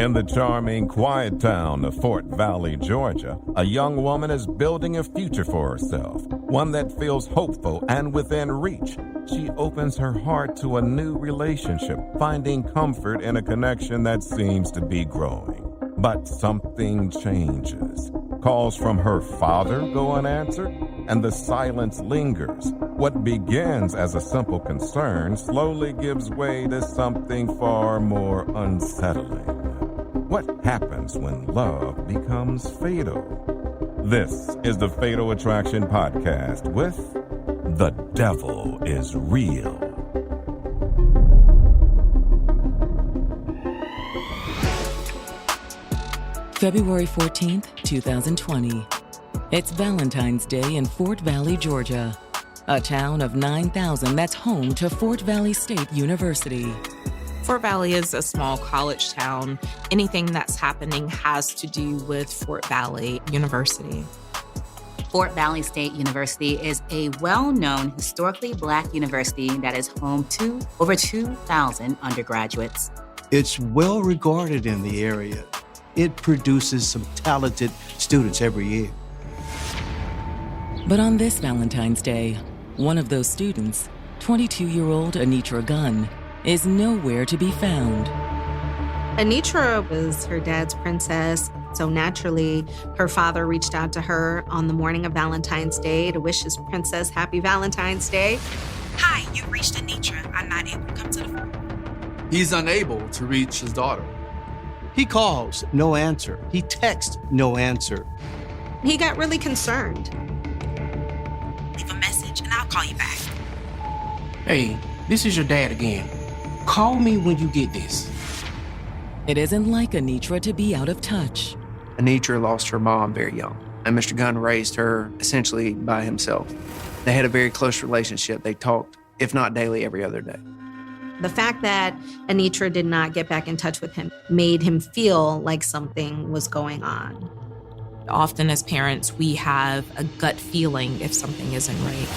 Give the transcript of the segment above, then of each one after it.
In the charming, quiet town of Fort Valley, Georgia, a young woman is building a future for herself, one that feels hopeful and within reach. She opens her heart to a new relationship, finding comfort in a connection that seems to be growing. But something changes. Calls from her father go unanswered, and the silence lingers. What begins as a simple concern slowly gives way to something far more unsettling. What happens when love becomes fatal? This is the Fatal Attraction Podcast with The Devil is Real. February 14th, 2020. It's Valentine's Day in Fort Valley, Georgia, a town of 9,000 that's home to Fort Valley State University. Fort Valley is a small college town. Anything that's happening has to do with Fort Valley University. Fort Valley State University is a well-known historically Black university that is home to over 2,000 undergraduates. It's well regarded in the area. It produces some talented students every year. But on this Valentine's Day, one of those students, 22-year-old Anitra Gunn, is nowhere to be found. Anitra was her dad's princess, so naturally, her father reached out to her on the morning of Valentine's Day to wish his princess happy Valentine's Day. Hi, you've reached Anitra. I'm not able to come to the phone. He's unable to reach his daughter. He calls, no answer. He texts, no answer. He got really concerned. Leave a message and I'll call you back. Hey, this is your dad again. Call me when you get this. It isn't like Anitra to be out of touch. Anitra lost her mom very young, and Mr. Gunn raised her essentially by himself. They had a very close relationship. They talked, if not daily, every other day. The fact that Anitra did not get back in touch with him made him feel like something was going on. Often as parents, we have a gut feeling if something isn't right.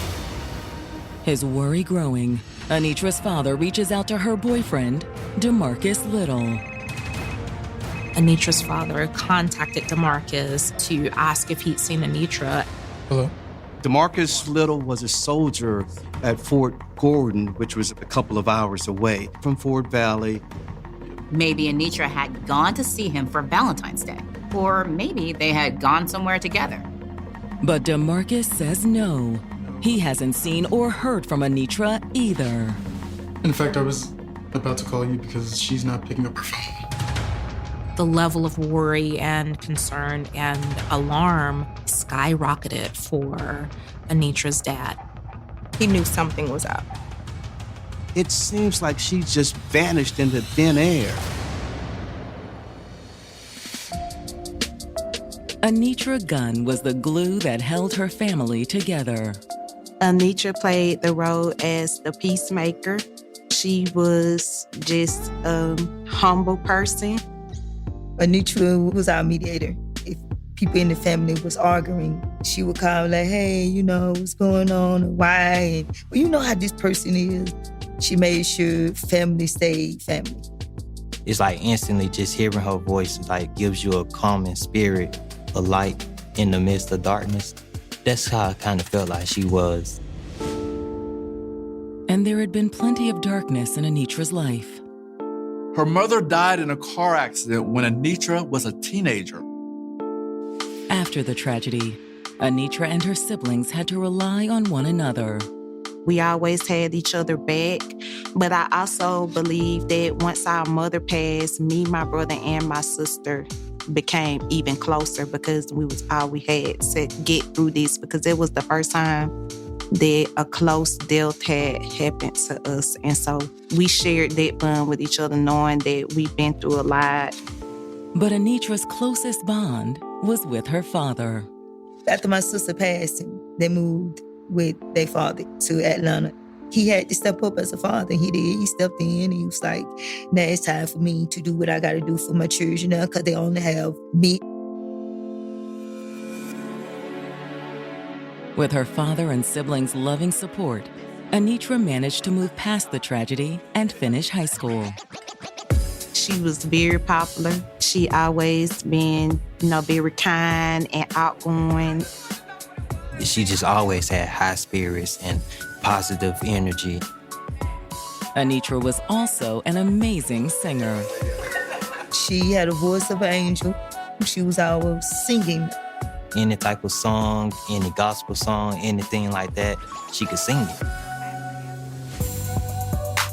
His worry growing, Anitra's father reaches out to her boyfriend, DeMarcus Little. Anitra's father contacted DeMarcus to ask if he'd seen Anitra. Hello? DeMarcus Little was a soldier at Fort Gordon, which was a couple of hours away from Fort Valley. Maybe Anitra had gone to see him for Valentine's Day, or maybe they had gone somewhere together. But DeMarcus says no. He hasn't seen or heard from Anitra either. In fact, I was about to call you because she's not picking up her phone. The level of worry and concern and alarm skyrocketed for Anitra's dad. He knew something was up. It seems like she just vanished into thin air. Anitra Gunn was the glue that held her family together. Anitra played the role as the peacemaker. She was just a humble person. Anitra was our mediator. If people in the family was arguing, she would call like, hey, what's going on and why? And, well, you know how this person is. She made sure family stayed family. It's like instantly just hearing her voice gives you a calming spirit, a light in the midst of darkness. That's how I kind of felt like she was. And there had been plenty of darkness in Anitra's life. Her mother died in a car accident when Anitra was a teenager. After the tragedy, Anitra and her siblings had to rely on one another. We always had each other back, but I also believe that once our mother passed, me, my brother, and my sister became even closer because all we had to get through this, because it was the first time that a close death had happened to us. And so we shared that bond with each other, knowing that we've been through a lot. But Anitra's closest bond was with her father. After my sister passed, they moved with their father to Atlanta. He had to step up as a father. He did. He stepped in and he was like, now it's time for me to do what I got to do for my children now, because they only have me. With her father and siblings' loving support, Anitra managed to move past the tragedy and finish high school. She was very popular. She always been, very kind and outgoing. She just always had high spirits and positive energy. Anitra was also an amazing singer. She had a voice of an angel. She was always singing. Any type of song, any gospel song, anything like that, she could sing it.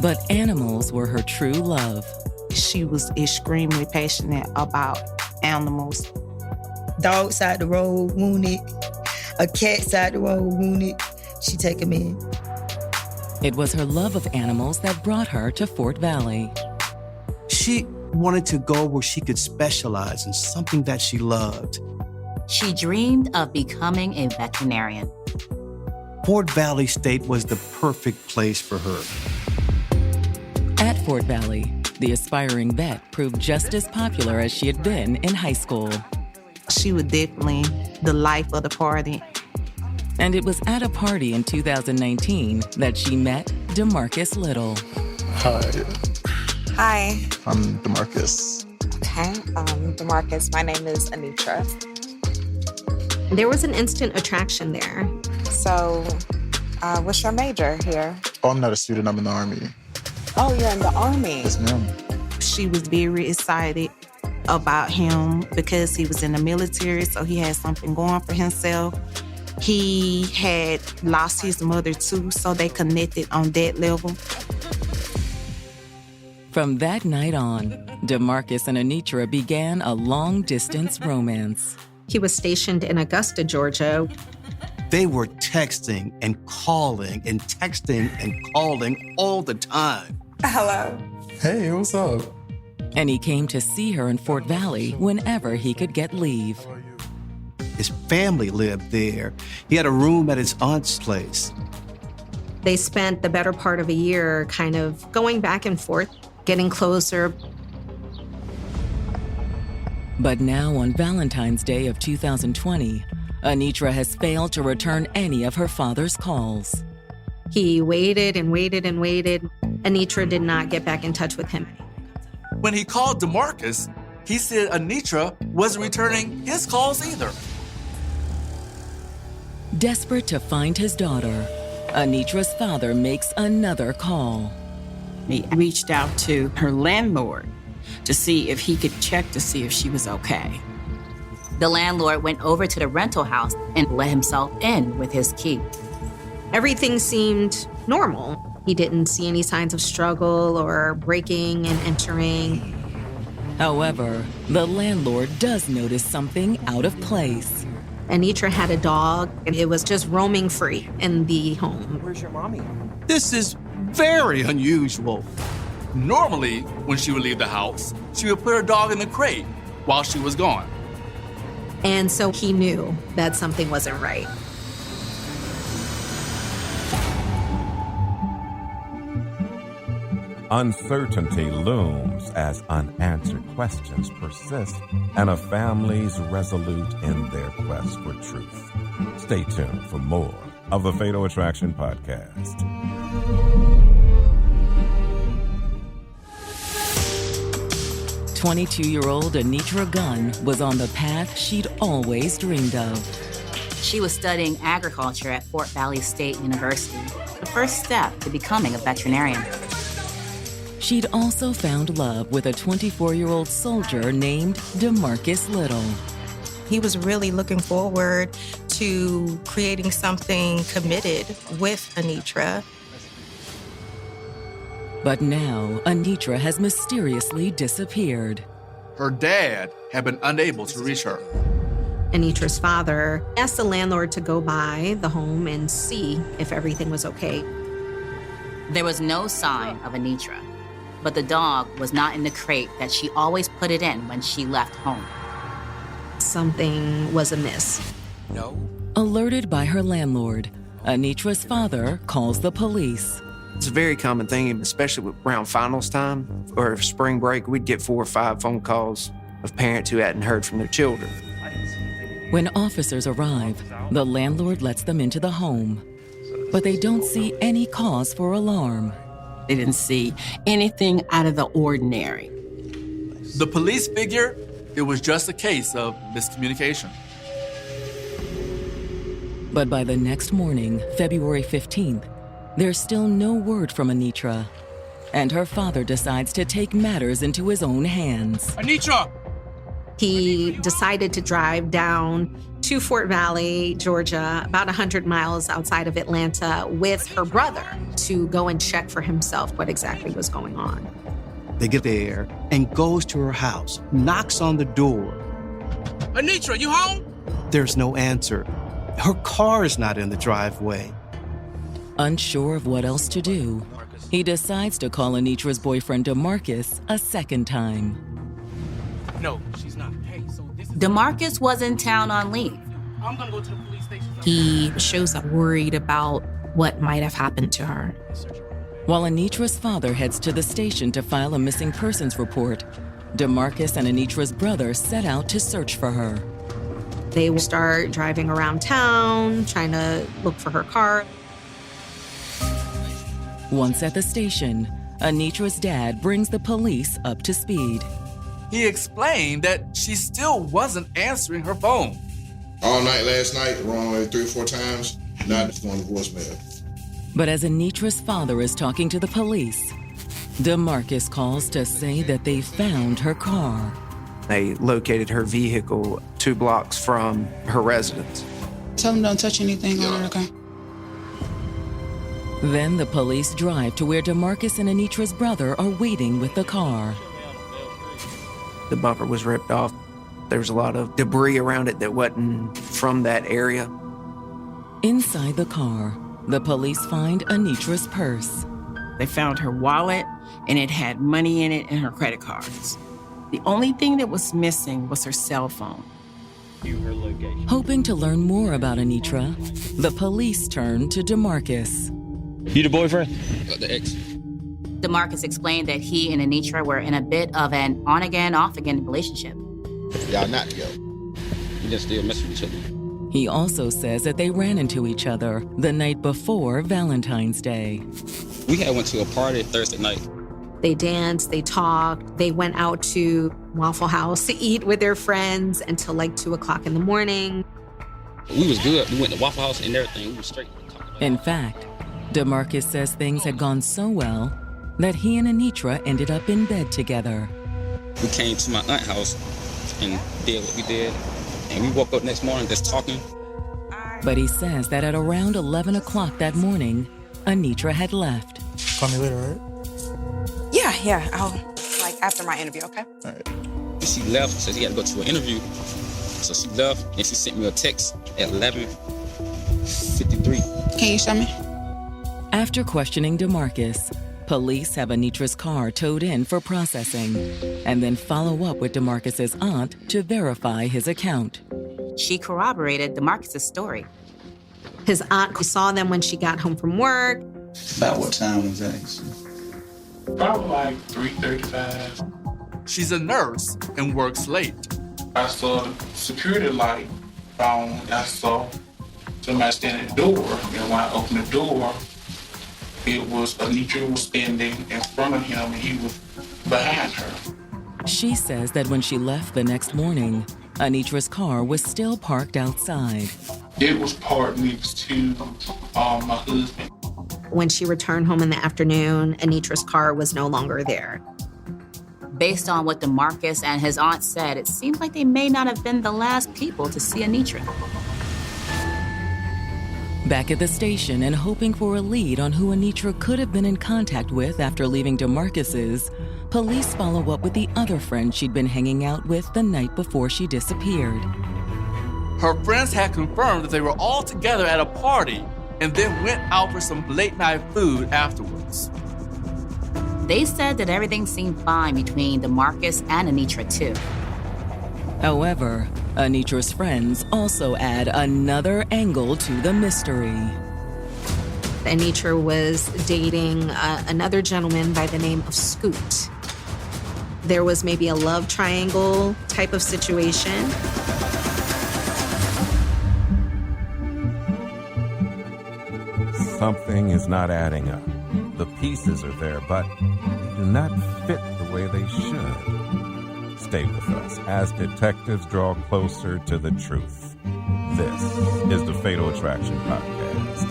But animals were her true love. She was extremely passionate about animals. Dog side the road, wounded. A cat side the road, wounded. She take him in. It was her love of animals that brought her to Fort Valley. She wanted to go where she could specialize in something that she loved. She dreamed of becoming a veterinarian. Fort Valley State was the perfect place for her. At Fort Valley, the aspiring vet proved just as popular as she had been in high school. She was definitely the life of the party. And it was at a party in 2019 that she met DeMarcus Little. Hi. Hi. I'm DeMarcus. Okay. DeMarcus, my name is Anitra. There was an instant attraction there. So, what's your major here? Oh, I'm not a student. I'm in the Army. Oh, you're in the Army? Yes, ma'am. She was very excited about him because he was in the military, so he had something going for himself. He had lost his mother too, so they connected on that level. From that night on, DeMarcus and Anitra began a long-distance romance. He was stationed in Augusta, Georgia. They were texting and calling and texting and calling all the time. Hello. Hey, what's up? And he came to see her in Fort Valley whenever he could get leave. His family lived there. He had a room at his aunt's place. They spent the better part of a year kind of going back and forth, getting closer. But now on Valentine's Day of 2020, Anitra has failed to return any of her father's calls. He waited and waited and waited. Anitra did not get back in touch with him. When he called DeMarcus, he said Anitra wasn't returning his calls either. Desperate to find his daughter, Anitra's father makes another call. He reached out to her landlord to see if he could check to see if she was okay. The landlord went over to the rental house and let himself in with his key. Everything seemed normal. He didn't see any signs of struggle or breaking and entering. However, the landlord does notice something out of place. Anitra had a dog, and it was just roaming free in the home. Where's your mommy? This is very unusual. Normally, when she would leave the house, she would put her dog in the crate while she was gone. And so he knew that something wasn't right. Uncertainty looms as unanswered questions persist and a family's resolute in their quest for truth. Stay tuned for more of the Fatal Attraction Podcast. "22-year-old Anitra Gunn was on the path she'd always dreamed of. She was studying agriculture at Fort Valley State University, the first step to becoming a veterinarian. She'd also found love with a 24-year-old soldier named DeMarcus Little. He was really looking forward to creating something committed with Anitra. But now, Anitra has mysteriously disappeared. Her dad had been unable to reach her. Anitra's father asked the landlord to go by the home and see if everything was okay. There was no sign of Anitra, but the dog was not in the crate that she always put it in when she left home. Something was amiss. No. Alerted by her landlord, Anitra's father calls the police. It's a very common thing, especially around finals time or spring break. We'd get 4 or 5 phone calls of parents who hadn't heard from their children. When officers arrive, the landlord lets them into the home, but they don't see any cause for alarm. They didn't see anything out of the ordinary. The police figure it was just a case of miscommunication. But by the next morning, February 15th, there's still no word from Anitra. And her father decides to take matters into his own hands. Anitra! He decided to drive down to Fort Valley, Georgia, about 100 miles outside of Atlanta, with her brother to go and check for himself what exactly was going on. They get there and goes to her house, knocks on the door. Anitra, you home? There's no answer. Her car is not in the driveway. Unsure of what else to do, he decides to call Anitra's boyfriend DeMarcus a second time. No, she's not. Hey, so this is... DeMarcus was in town on leave. I'm gonna go to the police station. He shows up worried about what might have happened to her. While Anitra's father heads to the station to file a missing persons report, DeMarcus and Anitra's brother set out to search for her. They will start driving around town, trying to look for her car. Once at the station, Anitra's dad brings the police up to speed. He explained that she still wasn't answering her phone. All night last night, around 3 or 4 times, not going to voicemail. But as Anitra's father is talking to the police, DeMarcus calls to say that they found her car. They located her vehicle 2 blocks from her residence. Tell them don't touch anything on it, okay? Then the police drive to where DeMarcus and Anitra's brother are waiting with the car. The bumper was ripped off. There was a lot of debris around it that wasn't from that area. Inside the car, the police find Anitra's purse. They found her wallet, and it had money in it and her credit cards. The only thing that was missing was her cell phone. Hoping to learn more about Anitra, the police turn to DeMarcus. You the boyfriend? The ex. DeMarcus explained that he and Anitra were in a bit of an on-again, off-again relationship. Y'all not together. You just still messing with each other. He also says that they ran into each other the night before Valentine's Day. We had went to a party Thursday night. They danced, they talked, they went out to Waffle House to eat with their friends until like 2 o'clock in the morning. We was good. We went to Waffle House and everything. We was straight. In fact, DeMarcus says things had gone so well that he and Anitra ended up in bed together. We came to my aunt's house and did what we did. And we woke up next morning just talking. But he says that at around 11 o'clock that morning, Anitra had left. Call me later, right? Yeah, I'll, after my interview, okay? All right. She left, said she had to go to an interview. So she left, and she sent me a text at 11:53. Can you show me? After questioning DeMarcus, police have Anitra's car towed in for processing and then follow up with DeMarcus's aunt to verify his account. She corroborated DeMarcus's story. His aunt saw them when she got home from work. About what time was that? Probably like 3:35. She's a nurse and works late. I saw the security light on. I saw somebody standing at the door. And when I opened the door, it was Anitra was standing in front of him and he was behind her. She says that when she left the next morning, Anitra's car was still parked outside. It was parked next to my husband. When she returned home in the afternoon, Anitra's car was no longer there. Based on what DeMarcus and his aunt said, it seems like they may not have been the last people to see Anitra. Back at the station and hoping for a lead on who Anitra could have been in contact with after leaving DeMarcus's, police follow up with the other friend she'd been hanging out with the night before she disappeared. Her friends had confirmed that they were all together at a party and then went out for some late-night food afterwards. They said that everything seemed fine between DeMarcus and Anitra, too. However, Anitra's friends also add another angle to the mystery. Anitra was dating another gentleman by the name of Scoot. There was maybe a love triangle type of situation. Something is not adding up. The pieces are there, but they do not fit the way they should. Stay with us as detectives draw closer to the truth. This is the Fatal Attraction Podcast.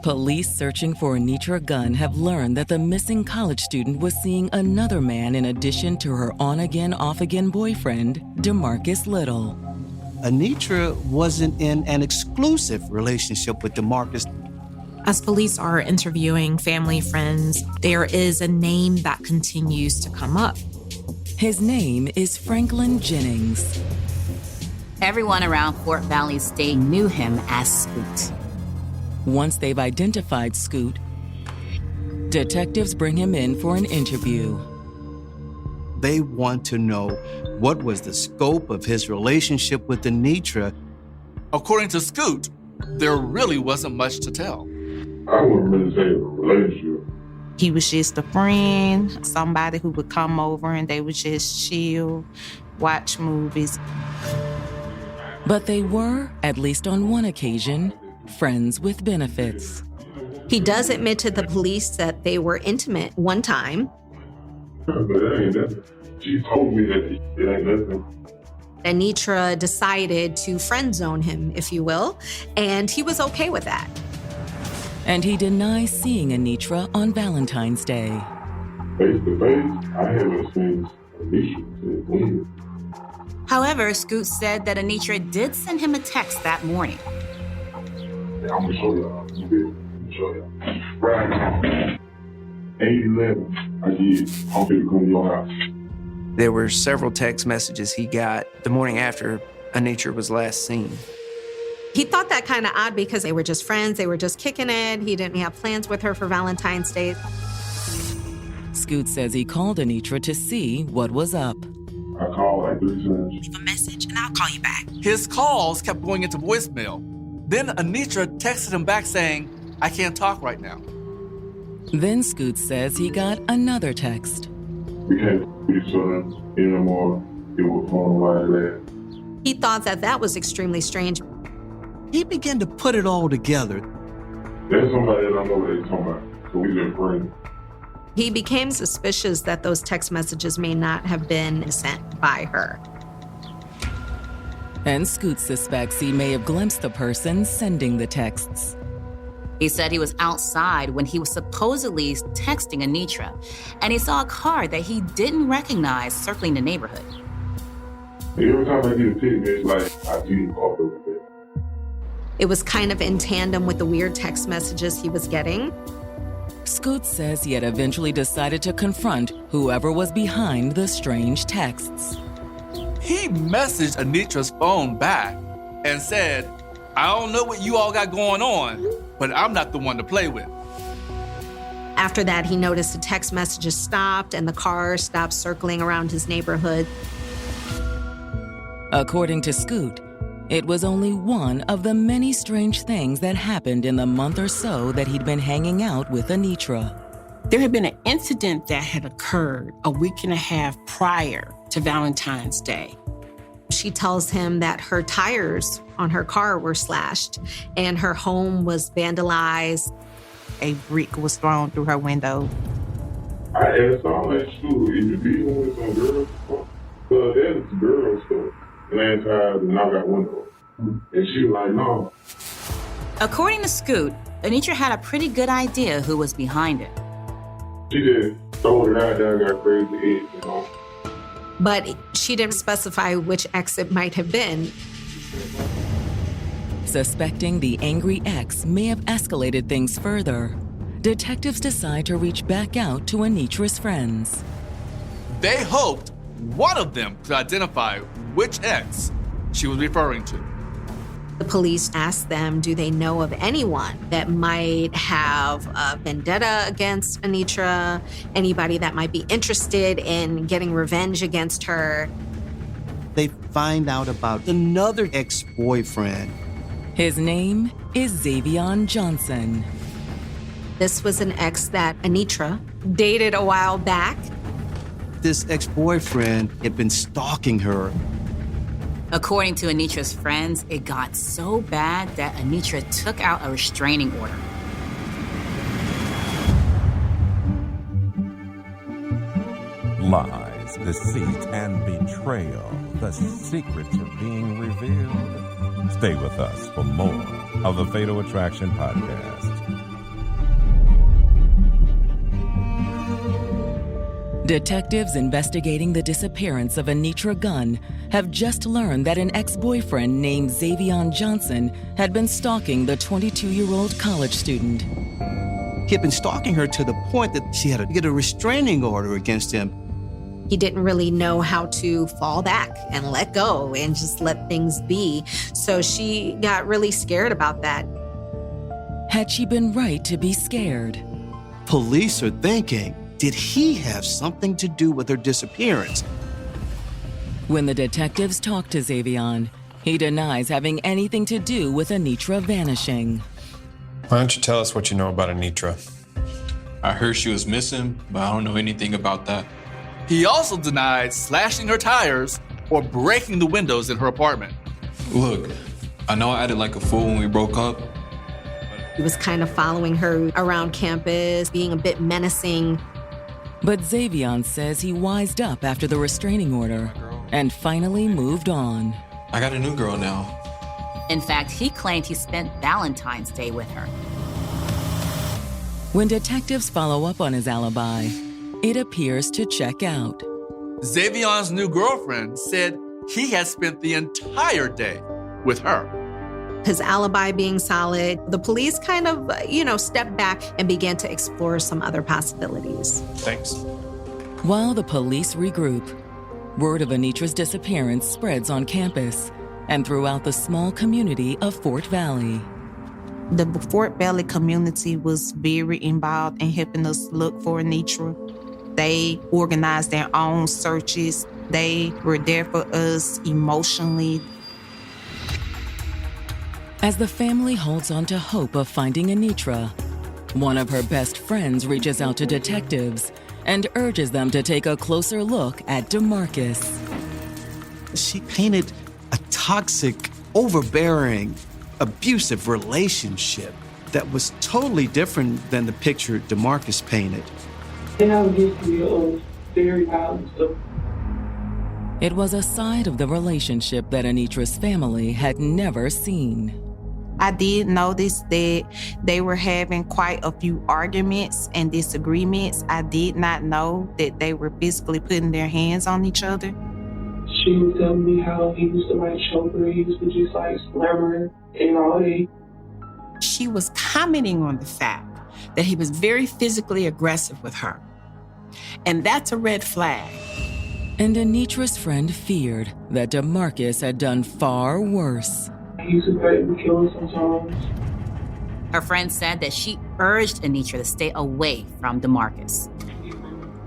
Police searching for Anitra Gunn have learned that the missing college student was seeing another man in addition to her on-again, off-again boyfriend, DeMarcus Little. Anitra wasn't in an exclusive relationship with DeMarcus. As police are interviewing family, friends, there is a name that continues to come up. His name is Franklin Jennings. Everyone around Fort Valley State knew him as Scoot. Once they've identified Scoot, detectives bring him in for an interview. They want to know what was the scope of his relationship with Anitra. According to Scoot, there really wasn't much to tell. I wouldn't really say a relationship. He was just a friend, somebody who would come over and they would just chill, watch movies. But they were, at least on one occasion, friends with benefits. He does admit to the police that they were intimate one time. But it ain't nothing. She told me that it ain't nothing. Anitra decided to friend zone him, if you will, and he was okay with that. And he denies seeing Anitra on Valentine's Day. Face to face, I haven't seen Anitra since when. However, Scoot said that Anitra did send him a text that morning. I'm gonna show y'all. I'm gonna show y'all. Right now, 8:11, I did. I'm gonna come to your house. There were several text messages he got the morning after Anitra was last seen. He thought that kind of odd because they were just friends, they were just kicking it. He didn't have plans with her for Valentine's Day. Scoot says he called Anitra to see what was up. I called like 3 times. Leave a message and I'll call you back. His calls kept going into voicemail. Then Anitra texted him back saying, I can't talk right now. Then Scoot says he got another text. We can't see each other anymore. It was phone like that. He thought that that was extremely strange. He began to put it all together. There's somebody that I know what they're talking about, so we just friends. He became suspicious that those text messages may not have been sent by her. And Scoot suspects he may have glimpsed the person sending the texts. He said he was outside when he was supposedly texting Anitra, and he saw a car that he didn't recognize circling the neighborhood. Every time I get a text, it's like I see him off over there. It was kind of in tandem with the weird text messages he was getting. Scoot says he had eventually decided to confront whoever was behind the strange texts. He messaged Anitra's phone back and said, I don't know what you all got going on, but I'm not the one to play with. After that, he noticed the text messages stopped and the car stopped circling around his neighborhood. According to Scoot, it was only one of the many strange things that happened in the month or so that he'd been hanging out with Anitra. There had been an incident that had occurred a week and a half prior to Valentine's Day. She tells him that her tires on her car were slashed and her home was vandalized. A brick was thrown through her window. I asked all that school, if you be with some girls, so there's girls stuff. Last time, and I got window. And she was like, no. According to Scoot, Anitra had a pretty good idea who was behind it. She just thrown it out there and got crazy head, you know. But she didn't specify which ex it might have been. Suspecting the angry ex may have escalated things further, detectives decide to reach back out to Anitra's friends. They hoped one of them could identify which ex she was referring to. The police asked them, do they know of anyone that might have a vendetta against Anitra? Anybody that might be interested in getting revenge against her? They find out about another ex-boyfriend. His name is Xavion Johnson. This was an ex that Anitra dated a while back. This ex-boyfriend had been stalking her. According to Anitra's friends, it got so bad that Anitra took out a restraining order. Lies, deceit, and betrayal. The secrets are being revealed. Stay with us for more of the Fatal Attraction Podcast. Detectives investigating the disappearance of Anitra Gunn have just learned that an ex-boyfriend named Xavion Johnson had been stalking the 22-year-old college student. He had been stalking her to the point that she had to get a restraining order against him. He didn't really know how to fall back and let go and just let things be. So she got really scared about that. Had she been right to be scared? Police are thinking, did he have something to do with her disappearance? When the detectives talk to Xavion, he denies having anything to do with Anitra vanishing. Why don't you tell us what you know about Anitra? I heard she was missing, but I don't know anything about that. He also denied slashing her tires or breaking the windows in her apartment. Look, I know I acted like a fool when we broke up. He was kind of following her around campus, being a bit menacing. But Xavion says he wised up after the restraining order and finally moved on. I got a new girl now. In fact, he claimed he spent Valentine's Day with her. When detectives follow up on his alibi, it appears to check out. Xavion's new girlfriend said he had spent the entire day with her. His alibi being solid, the police kind of, stepped back and began to explore some other possibilities. Thanks. While the police regroup, word of Anitra's disappearance spreads on campus and throughout the small community of Fort Valley. The Fort Valley community was very involved in helping us look for Anitra. They organized their own searches. They were there for us emotionally. As the family holds on to hope of finding Anitra, one of her best friends reaches out to detectives and urges them to take a closer look at DeMarcus. She painted a toxic, overbearing, abusive relationship that was totally different than the picture DeMarcus painted. They have a history of very violent stuff. It was a side of the relationship that Anitra's family had never seen. I did notice that they were having quite a few arguments and disagreements. I did not know that they were physically putting their hands on each other. She was telling me how he used to choke her, he used to just slam her and all that. She was commenting on the fact that he was very physically aggressive with her. And that's a red flag. And Anitra's friend feared that DeMarcus had done far worse. He used to threaten to kill her sometimes. Her friend said that she urged Anitra to stay away from DeMarcus.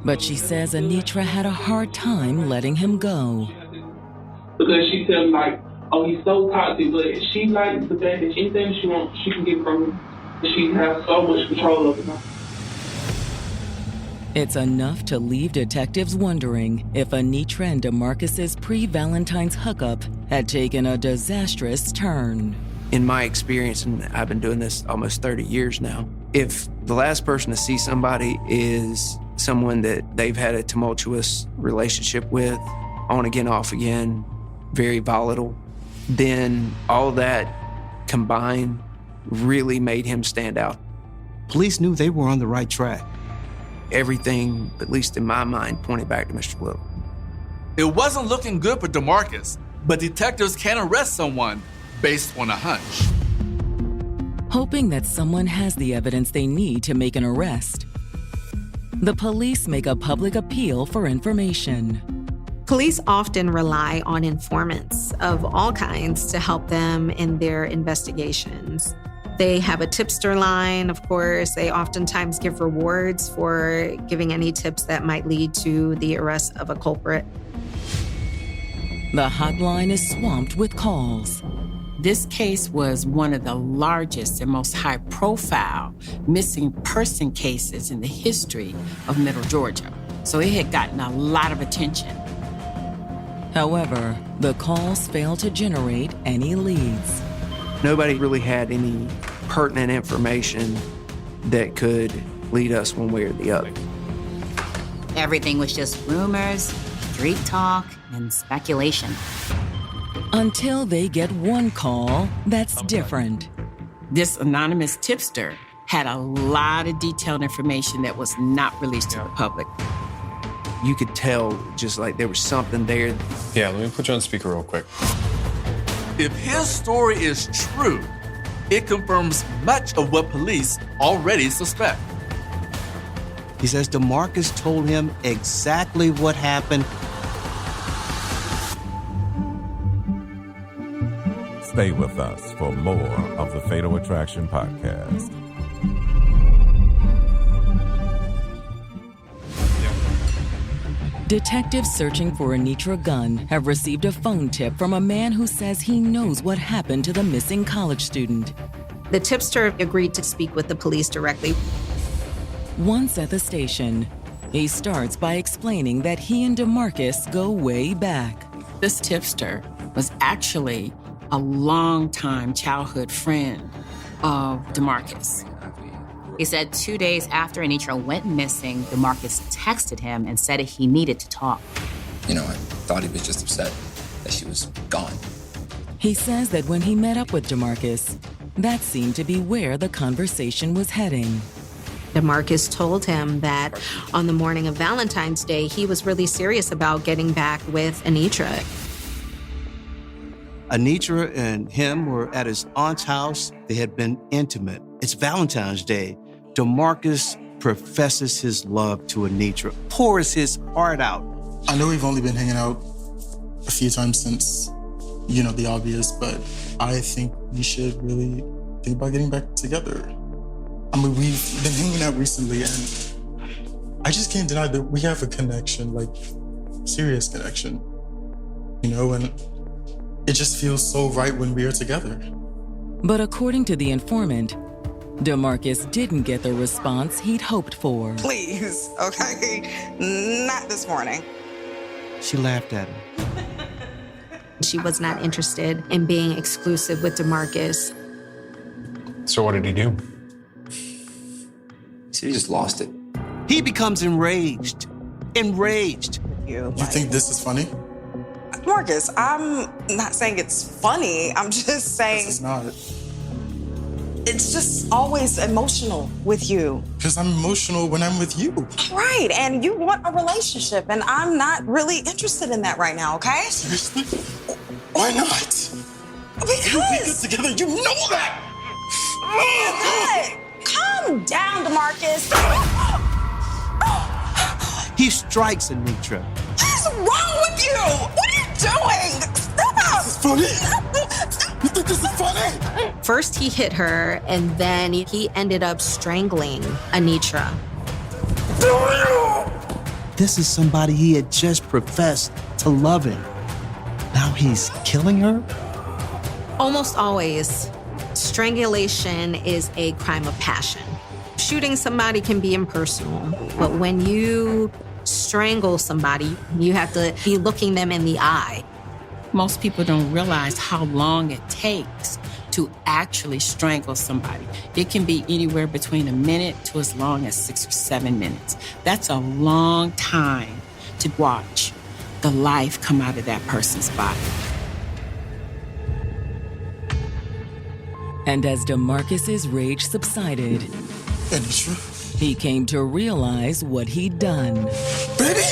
But she says Anitra had a hard time letting him go. Because she said, oh, he's so toxic, but she likes the fact that anything she wants, she can get from him. She has so much control over him. It's enough to leave detectives wondering if Anitra and DeMarcus's pre-Valentine's hookup had taken a disastrous turn. In my experience, and I've been doing this almost 30 years now, if the last person to see somebody is someone that they've had a tumultuous relationship with, on again, off again, very volatile, then all that combined really made him stand out. Police knew they were on the right track. Everything, at least in my mind, pointed back to Mr. Little. It wasn't looking good for DeMarcus, but detectives can arrest someone based on a hunch. Hoping that someone has the evidence they need to make an arrest, the police make a public appeal for information. Police often rely on informants of all kinds to help them in their investigations. They have a tipster line, of course. They oftentimes give rewards for giving any tips that might lead to the arrest of a culprit. The hotline is swamped with calls. This case was one of the largest and most high-profile missing person cases in the history of Middle Georgia. So it had gotten a lot of attention. However, the calls fail to generate any leads. Nobody really had any pertinent information that could lead us one way or the other. Everything was just rumors, street talk, and speculation. Until they get one call that's different. This anonymous tipster had a lot of detailed information that was not released to the public. You could tell just like there was something there. Yeah, let me put you on speaker real quick. If his story is true, it confirms much of what police already suspect. He says DeMarcus told him exactly what happened. Stay with us for more of the Fatal Attraction Podcast. Detectives searching for Anitra Gunn have received a phone tip from a man who says he knows what happened to the missing college student. The tipster agreed to speak with the police directly. Once at the station, he starts by explaining that he and DeMarcus go way back. This tipster was actually a longtime childhood friend of DeMarcus. He said 2 days after Anitra went missing, DeMarcus texted him and said he needed to talk. I thought he was just upset that she was gone. He says that when he met up with DeMarcus, that seemed to be where the conversation was heading. DeMarcus told him that on the morning of Valentine's Day, he was really serious about getting back with Anitra. Anitra and him were at his aunt's house. They had been intimate. It's Valentine's Day. DeMarcus professes his love to Anitra, pours his heart out. I know we've only been hanging out a few times since, the obvious, but I think we should really think about getting back together. We've been hanging out recently, and I just can't deny that we have a connection, like serious connection, and it just feels so right when we are together. But according to the informant, DeMarcus didn't get the response he'd hoped for. Please, okay? Not this morning. She laughed at him. She was not interested in being exclusive with DeMarcus. So what did he do? So he just lost it. He becomes enraged. You think this is funny? Marcus, I'm not saying it's funny. I'm just saying It's not. It's just always emotional with you. Because I'm emotional when I'm with you. Right, and you want a relationship, and I'm not really interested in that right now, okay? Seriously? Why not? Because we get together, you know that! God, calm down, DeMarcus. He strikes Anitra. What is wrong with you? What are you doing? Stop! This is funny? You think this is funny? First, he hit her, and then he ended up strangling Anitra. This is somebody he had just professed to loving. Now he's killing her? Almost always, strangulation is a crime of passion. Shooting somebody can be impersonal, but when you strangle somebody, you have to be looking them in the eye. Most people don't realize how long it takes to actually strangle somebody. It can be anywhere between a minute to as long as 6 or 7 minutes. That's a long time to watch the life come out of that person's body. And as DeMarcus's rage subsided, he came to realize what he'd done. Baby!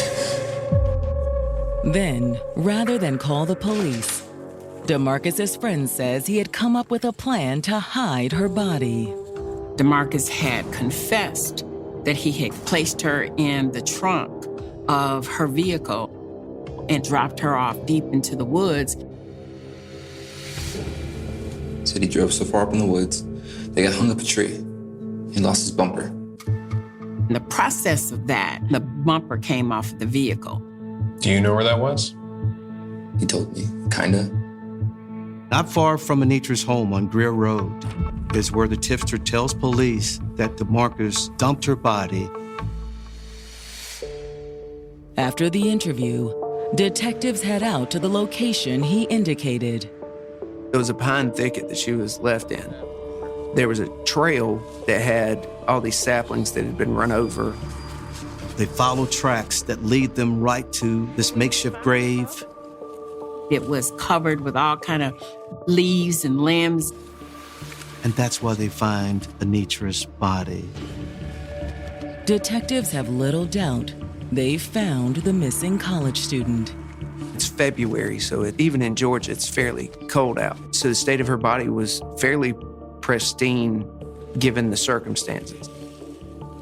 Then, rather than call the police, DeMarcus's friend says he had come up with a plan to hide her body. DeMarcus had confessed that he had placed her in the trunk of her vehicle and dropped her off deep into the woods. Said he drove so far up in the woods, they got hung up a tree. He lost his bumper. In the process of that, the bumper came off of the vehicle. Do you know where that was? He told me, kinda. Not far from Anitra's home on Greer Road is where the tipster tells police that DeMarcus dumped her body. After the interview, detectives head out to the location he indicated. It was a pine thicket that she was left in. There was a trail that had all these saplings that had been run over. They follow tracks that lead them right to this makeshift grave. It was covered with all kind of leaves and limbs. And that's why they find Anitra's body. Detectives have little doubt they've found the missing college student. It's February, so even in Georgia, it's fairly cold out. So the state of her body was fairly pristine given the circumstances.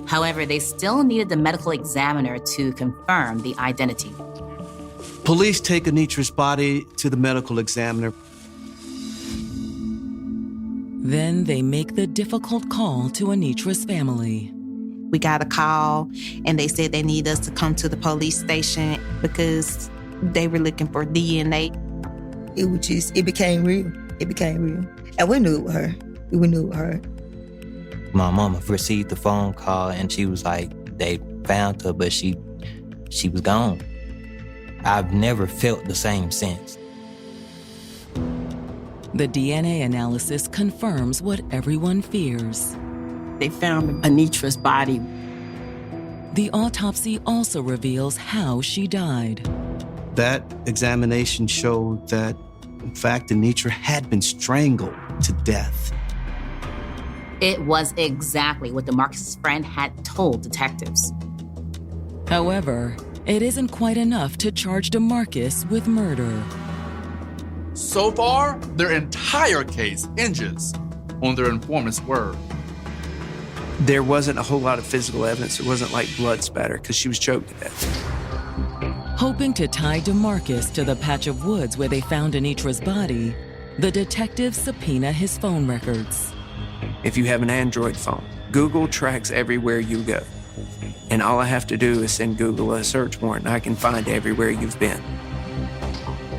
However, they still needed the medical examiner to confirm the identity. Police take Anitra's body to the medical examiner. Then they make the difficult call to Anitra's family. We got a call and they said they need us to come to the police station because they were looking for DNA. It became real. It became real. And we knew it was her. We knew it was her. My mama received the phone call and she was like, they found her, but she was gone. I've never felt the same since. The DNA analysis confirms what everyone fears. They found Anitra's body. The autopsy also reveals how she died. That examination showed that, in fact, Anitra had been strangled to death. It was exactly what DeMarcus's friend had told detectives. However, it isn't quite enough to charge DeMarcus with murder. So far, their entire case hinges on their informant's word. There wasn't a whole lot of physical evidence. It wasn't like blood spatter because she was choked to death. Hoping to tie DeMarcus to the patch of woods where they found Anitra's body, the detectives subpoena his phone records. If you have an Android phone, Google tracks everywhere you go. And all I have to do is send Google a search warrant and I can find everywhere you've been.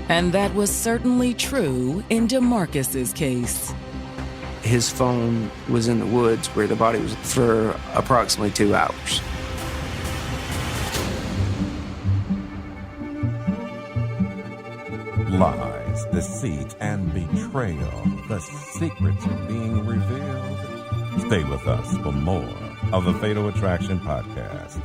And that was certainly true in DeMarcus's case. His phone was in the woods where the body was for approximately 2 hours. Lies, deceit, and betrayal. The secrets are being revealed. Stay with us for more of the Fatal Attraction Podcast.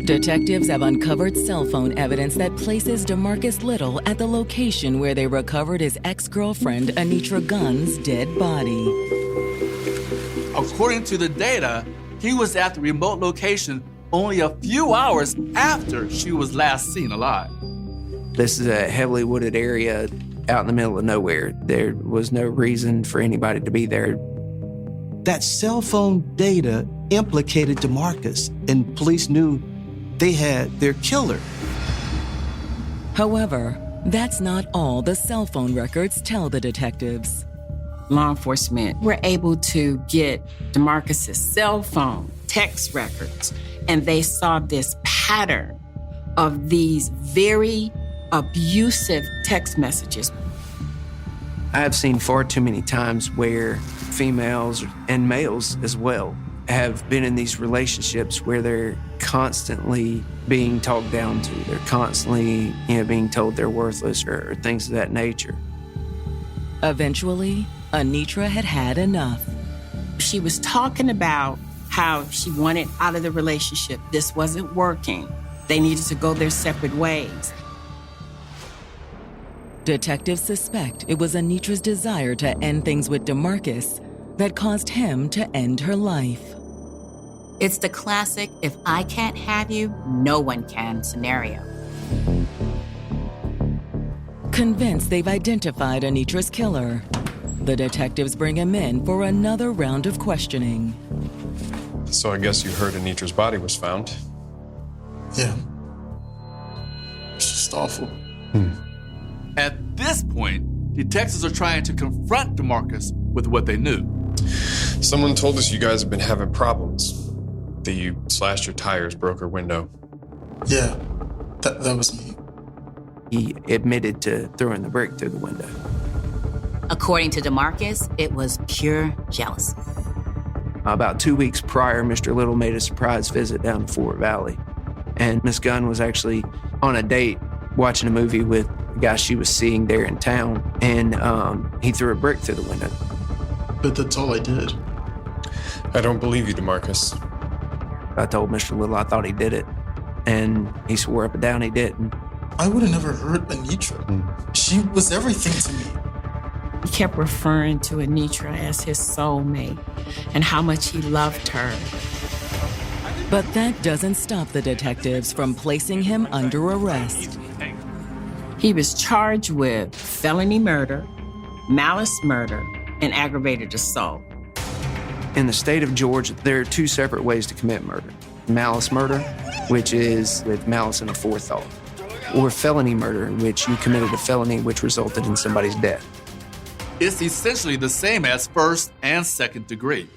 Detectives have uncovered cell phone evidence that places DeMarcus Little at the location where they recovered his ex-girlfriend Anitra Gunn's dead body. According to the data, he was at the remote location only a few hours after she was last seen alive. This is a heavily wooded area out in the middle of nowhere. There was no reason for anybody to be there. That cell phone data implicated DeMarcus, and police knew they had their killer. However, that's not all the cell phone records tell the detectives. Law enforcement were able to get DeMarcus's cell phone text records, and they saw this pattern of these very abusive text messages. I have seen far too many times where females and males as well have been in these relationships where they're constantly being talked down to. They're constantly, being told they're worthless or things of that nature. Eventually, Anitra had had enough. She was talking about how she wanted out of the relationship. This wasn't working. They needed to go their separate ways. Detectives suspect it was Anitra's desire to end things with DeMarcus that caused him to end her life. It's the classic, if I can't have you, no one can scenario. Convinced they've identified Anitra's killer, the detectives bring him in for another round of questioning. So I guess you heard Anitra's body was found? Yeah. It's just awful. At this point, detectives are trying to confront DeMarcus with what they knew. Someone told us you guys have been having problems. That you slashed your tires, broke her window. Yeah, that was me. He admitted to throwing the brick through the window. According to DeMarcus, it was pure jealousy. About 2 weeks prior, Mr. Little made a surprise visit down to Fort Valley. And Miss Gunn was actually on a date watching a movie with the guy she was seeing there in town. And he threw a brick through the window. But that's all I did. I don't believe you, DeMarcus. I told Mr. Little I thought he did it, and he swore up and down he didn't. I would have never hurt Anitra. She was everything to me. He kept referring to Anitra as his soulmate and how much he loved her. But that doesn't stop the detectives from placing him under arrest. He was charged with felony murder, malice murder, and aggravated assault. In the state of Georgia, there are two separate ways to commit murder. Malice murder, which is with malice and aforethought, or felony murder, in which you committed a felony which resulted in somebody's death. It's essentially the same as first and second degree.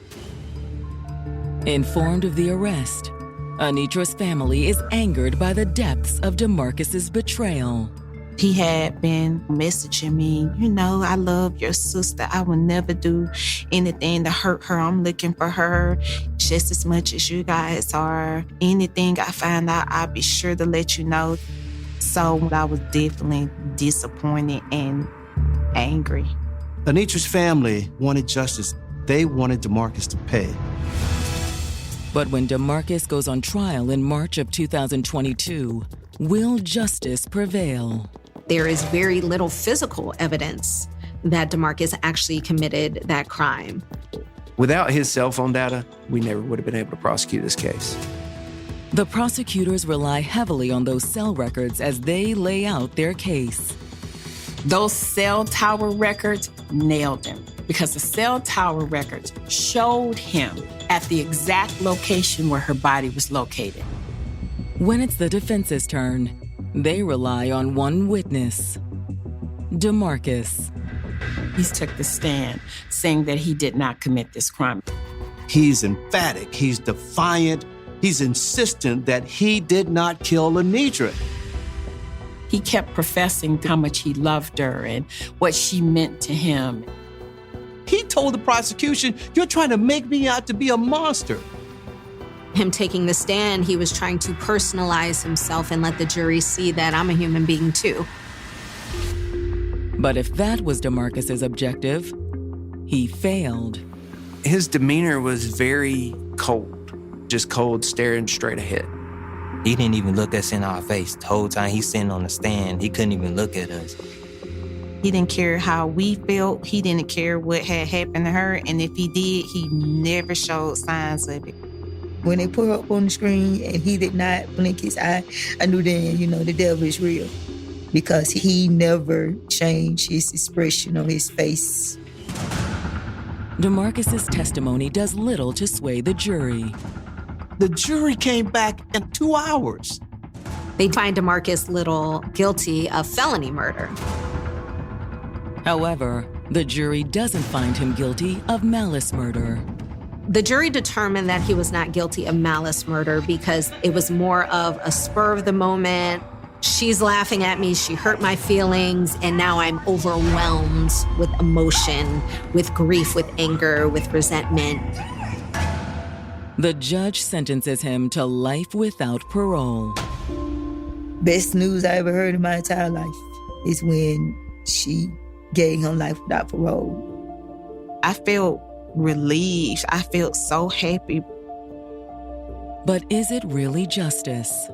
Informed of the arrest, Anitra's family is angered by the depths of DeMarcus's betrayal. He had been messaging me, I love your sister. I will never do anything to hurt her. I'm looking for her just as much as you guys are. Anything I find out, I'll be sure to let you know. So I was definitely disappointed and angry. Anitra's family wanted justice. They wanted DeMarcus to pay. But when DeMarcus goes on trial in March of 2022, will justice prevail? There is very little physical evidence that DeMarcus actually committed that crime. Without his cell phone data, we never would have been able to prosecute this case. The prosecutors rely heavily on those cell records as they lay out their case. Those cell tower records nailed him because the cell tower records showed him at the exact location where her body was located. When it's the defense's turn, they rely on one witness, DeMarcus. He took the stand, saying that he did not commit this crime. He's emphatic, he's defiant, he's insistent that he did not kill Anitra. He kept professing how much he loved her and what she meant to him. He told the prosecution, "You're trying to make me out to be a monster." Him taking the stand, he was trying to personalize himself and let the jury see that I'm a human being too. But if that was DeMarcus's objective, he failed. His demeanor was very cold, just cold, staring straight ahead. He didn't even look us in our face. The whole time he's sitting on the stand, he couldn't even look at us. He didn't care how we felt. He didn't care what had happened to her. And if he did, he never showed signs of it. When they put her up on the screen and he did not blink his eye, I knew then, the devil is real. Because he never changed his expression on his face. DeMarcus's testimony does little to sway the jury. The jury came back in 2 hours. They find DeMarcus Little guilty of felony murder. However, the jury doesn't find him guilty of malice murder. The jury determined that he was not guilty of malice murder because it was more of a spur of the moment. She's laughing at me, she hurt my feelings, and now I'm overwhelmed with emotion, with grief, with anger, with resentment. The judge sentences him to life without parole. Best news I ever heard in my entire life is when she gave him life without parole. I felt relieved. I felt so happy. But is it really justice?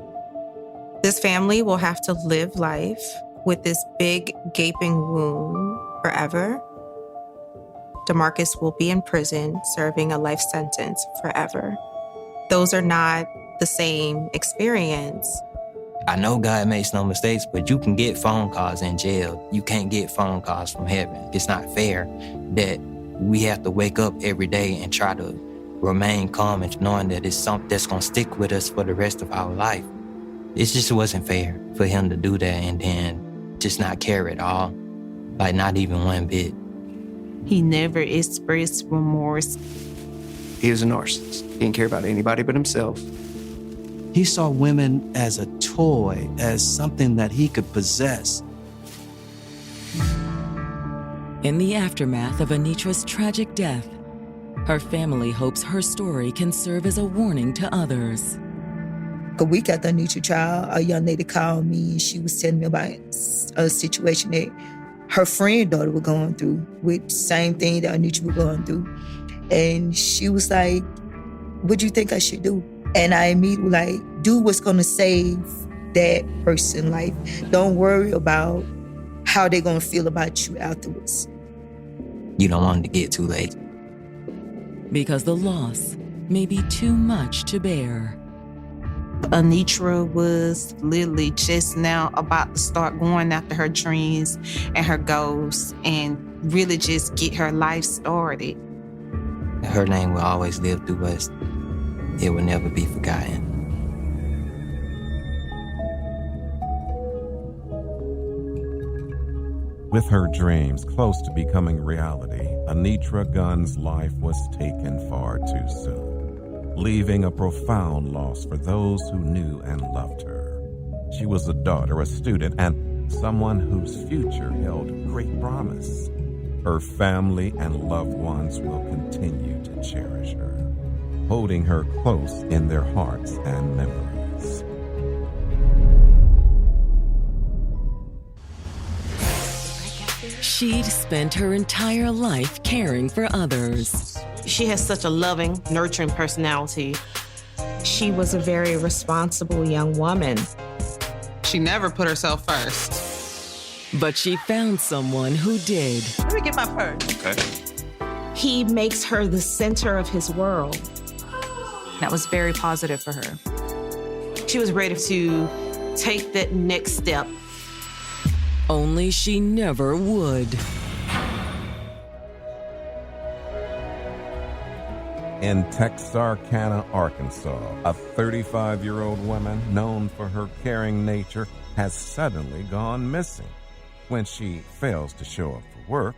This family will have to live life with this big gaping wound forever. DeMarcus will be in prison serving a life sentence forever. Those are not the same experience. I know God makes no mistakes, but you can get phone calls in jail. You can't get phone calls from heaven. It's not fair that we have to wake up every day and try to remain calm and knowing that it's something that's going to stick with us for the rest of our life. It just wasn't fair for him to do that and then just not care at all. Like, not even one bit. He never expressed remorse. He was a narcissist. He didn't care about anybody but himself. He saw women as a toy, as something that he could possess. In the aftermath of Anitra's tragic death, her family hopes her story can serve as a warning to others. A week after Anitra trial, a young lady called me and she was telling me about a situation that her friend daughter was going through with the same thing that Anitra was going through. And she was like, what do you think I should do? And I immediately like, do what's gonna save that person's life. Don't worry about how they're gonna feel about you afterwards. You don't want it to get too late. Because the loss may be too much to bear. Anitra was literally just now about to start going after her dreams and her goals and really just get her life started. Her name will always live through us. It will never be forgotten. With her dreams close to becoming reality, Anitra Gunn's life was taken far too soon, leaving a profound loss for those who knew and loved her. She was a daughter, a student, and someone whose future held great promise. Her family and loved ones will continue to cherish her, holding her close in their hearts and memories. She'd spent her entire life caring for others. She has such a loving, nurturing personality. She was a very responsible young woman. She never put herself first. But she found someone who did. Let me get my purse. Okay. He makes her the center of his world. That was very positive for her. She was ready to take that next step. Only she never would. In Texarkana, Arkansas, a 35-year-old woman known for her caring nature has suddenly gone missing. When she fails to show up for work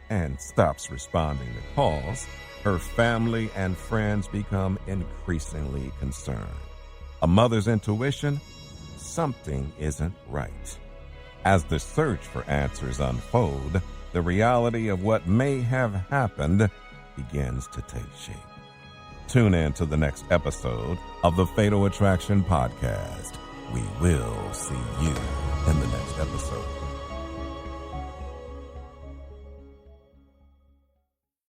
and stops responding to calls, her family and friends become increasingly concerned. A mother's intuition, something isn't right. As the search for answers unfold, the reality of what may have happened begins to take shape. Tune in to the next episode of the Fatal Attraction Podcast. We will see you in the next episode.